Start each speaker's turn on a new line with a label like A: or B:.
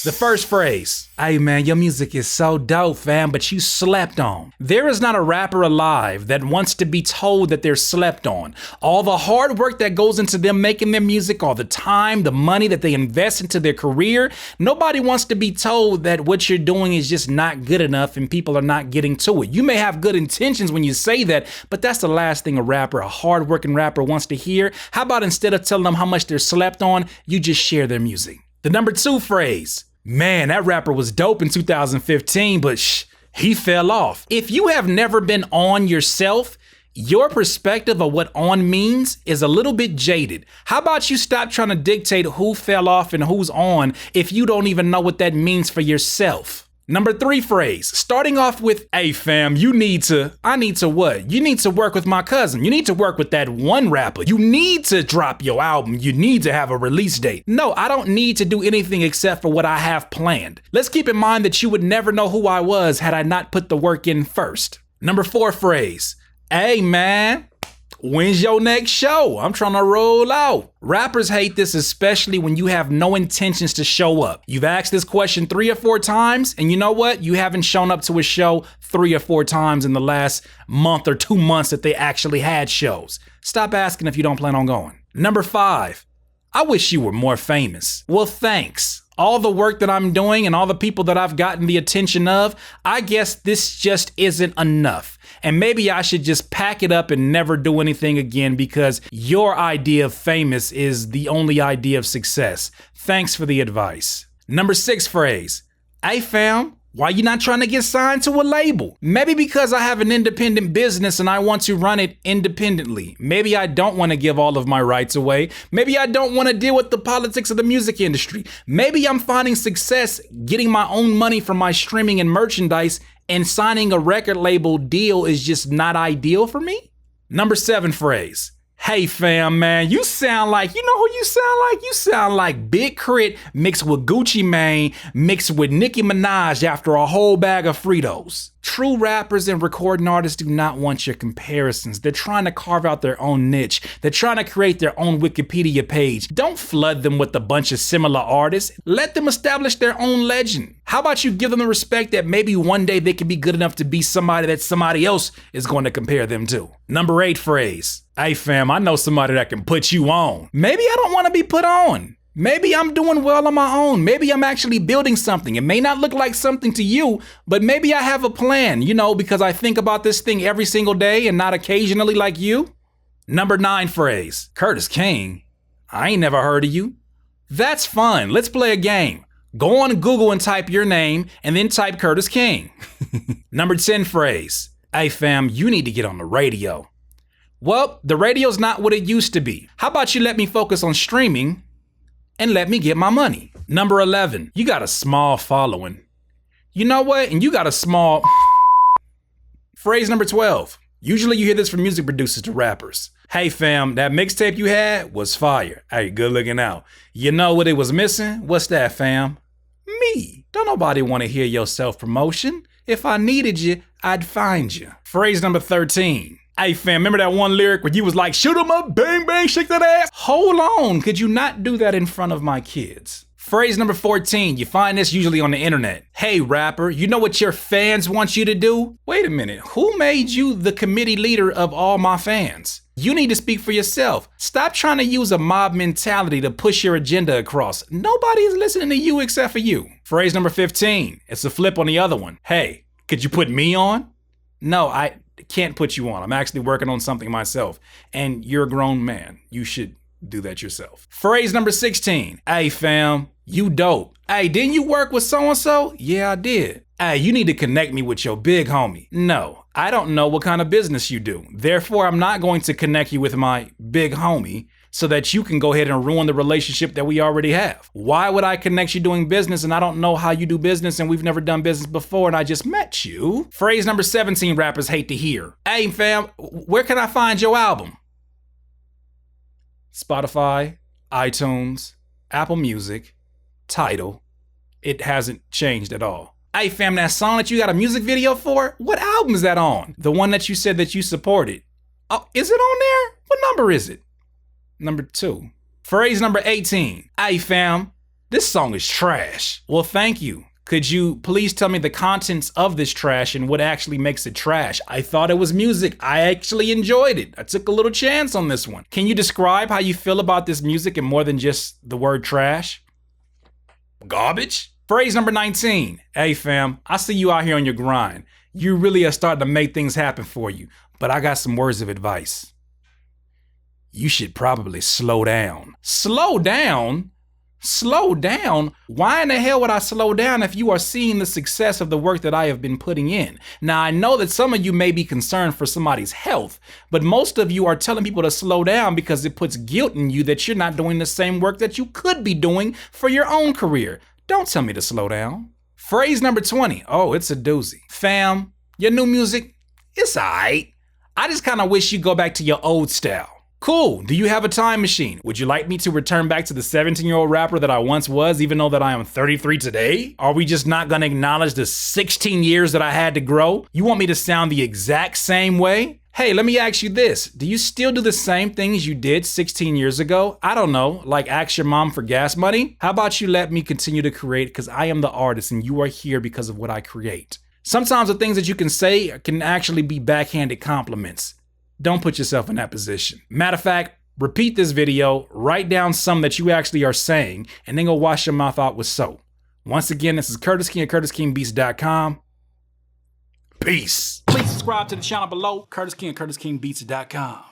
A: The first phrase, hey man, your music is so dope, fam, but you slept on. There is not a rapper alive that wants to be told that they're slept on. All the hard work that goes into them making their music, all the time, the money that they invest into their career, nobody wants to be told that what you're doing is just not good enough and people are not getting to it. You may have good intentions when you say that, but that's the last thing a hard-working rapper wants to hear. How about instead of telling them how much they're slept on, you just share their music? The number two phrase, man, that rapper was dope in 2015, but he fell off. If you have never been on yourself, your perspective of what on means is a little bit jaded. How about you stop trying to dictate who fell off and who's on if you don't even know what that means for yourself? Number three phrase, starting off with, hey fam, I need to what? You need to work with my cousin. You need to work with that one rapper. You need to drop your album. You need to have a release date. No, I don't need to do anything except for what I have planned. Let's keep in mind that you would never know who I was had I not put the work in first. Number four phrase, hey man, when's your next show? I'm trying to roll out. Rappers hate this, especially when you have no intentions to show up. You've asked this question 3 or 4 times, and you know what? You haven't shown up to a show 3 or 4 times in the last month or 2 months that they actually had shows. Stop asking if you don't plan on going. Number 5, I wish you were more famous. Well, thanks. All the work that I'm doing and all the people that I've gotten the attention of, I guess this just isn't enough. And maybe I should just pack it up and never do anything again because your idea of famous is the only idea of success. Thanks for the advice. Number 6 phrase, hey fam, why you not trying to get signed to a label? Maybe because I have an independent business and I want to run it independently. Maybe I don't want to give all of my rights away. Maybe I don't want to deal with the politics of the music industry. Maybe I'm finding success getting my own money from my streaming and merchandise, and signing a record label deal is just not ideal for me. Number 7 phrase, hey fam, man, you sound like, you know who you sound like? You sound like Big Crit mixed with Gucci Mane mixed with Nicki Minaj after a whole bag of Fritos. True rappers and recording artists do not want your comparisons. They're trying to carve out their own niche. They're trying to create their own Wikipedia page. Don't flood them with a bunch of similar artists. Let them establish their own legend. How about you give them the respect that maybe one day they can be good enough to be somebody that somebody else is going to compare them to? Number 8 phrase, hey fam, I know somebody that can put you on. Maybe I don't want to be put on. Maybe I'm doing well on my own. Maybe I'm actually building something. It may not look like something to you, but maybe I have a plan, because I think about this thing every single day and not occasionally like you. Number 9 phrase, Curtis King, I ain't never heard of you. That's fun. Let's play a game. Go on Google and type your name and then type Curtis King. Number 10 phrase, hey fam, you need to get on the radio. Well, the radio's not what it used to be. How about you let me focus on streaming and let me get my money? Number 11, you got a small following. You know what? And you got a small... Phrase number 12. Usually you hear this from music producers to rappers. Hey fam, that mixtape you had was fire. Hey, good looking out. You know what it was missing? What's that, fam? Me. Don't nobody want to hear your self-promotion. If I needed you, I'd find you. Phrase number 13. Hey fam, remember that one lyric where you was like, shoot 'em up, bang, bang, shake that ass? Hold on, could you not do that in front of my kids? Phrase number 14, you find this usually on the internet. Hey rapper, you know what your fans want you to do? Wait a minute, who made you the committee leader of all my fans? You need to speak for yourself. Stop trying to use a mob mentality to push your agenda across. Nobody is listening to you except for you. Phrase number 15, it's a flip on the other one. Hey, could you put me on? No, I can't put you on. I'm actually working on something myself. And you're a grown man. You should do that yourself. Phrase number 16. Hey fam, you dope. Hey, didn't you work with so-and-so? Yeah, I did. Hey, you need to connect me with your big homie. No, I don't know what kind of business you do. Therefore, I'm not going to connect you with my big homie so that you can go ahead and ruin the relationship that we already have. Why would I connect you doing business and I don't know how you do business and we've never done business before and I just met you? Phrase number 17 rappers hate to hear. Hey fam, where can I find your album? Spotify, iTunes, Apple Music, Tidal. It hasn't changed at all. Hey fam, that song that you got a music video for? What album is that on? The one that you said that you supported. Oh, is it on there? What number is it? Number 2. Phrase number 18. Hey fam, This song is trash. Well, thank you. Could you please tell me the contents of this trash and what actually makes it trash? I thought it was music. I actually enjoyed it. I took a little chance on this one. Can you describe how you feel about this music and more than just the word trash? Garbage? Phrase number 19. Hey fam, I see you out here on your grind. You really are starting to make things happen for you, but I got some words of advice. You should probably slow down. Slow down? Slow down? Why in the hell would I slow down if you are seeing the success of the work that I have been putting in? Now, I know that some of you may be concerned for somebody's health, but most of you are telling people to slow down because it puts guilt in you that you're not doing the same work that you could be doing for your own career. Don't tell me to slow down. Phrase number 20. Oh, it's a doozy. Fam, your new music, it's alright. I just kind of wish you go back to your old style. Cool. Do you have a time machine? Would you like me to return back to the 17-year-old rapper that I once was, even though that I am 33 today? Are we just not gonna acknowledge the 16 years that I had to grow? You want me to sound the exact same way? Hey, let me ask you this. Do you still do the same things you did 16 years ago? I don't know, like ask your mom for gas money? How about you let me continue to create, because I am the artist and you are here because of what I create. Sometimes the things that you can say can actually be backhanded compliments. Don't put yourself in that position. Matter of fact, repeat this video, write down some that you actually are saying, and then go wash your mouth out with soap. Once again, this is Curtis King at CurtisKingBeats.com. Peace. Please subscribe to the channel below, Curtis King at CurtisKingBeats.com.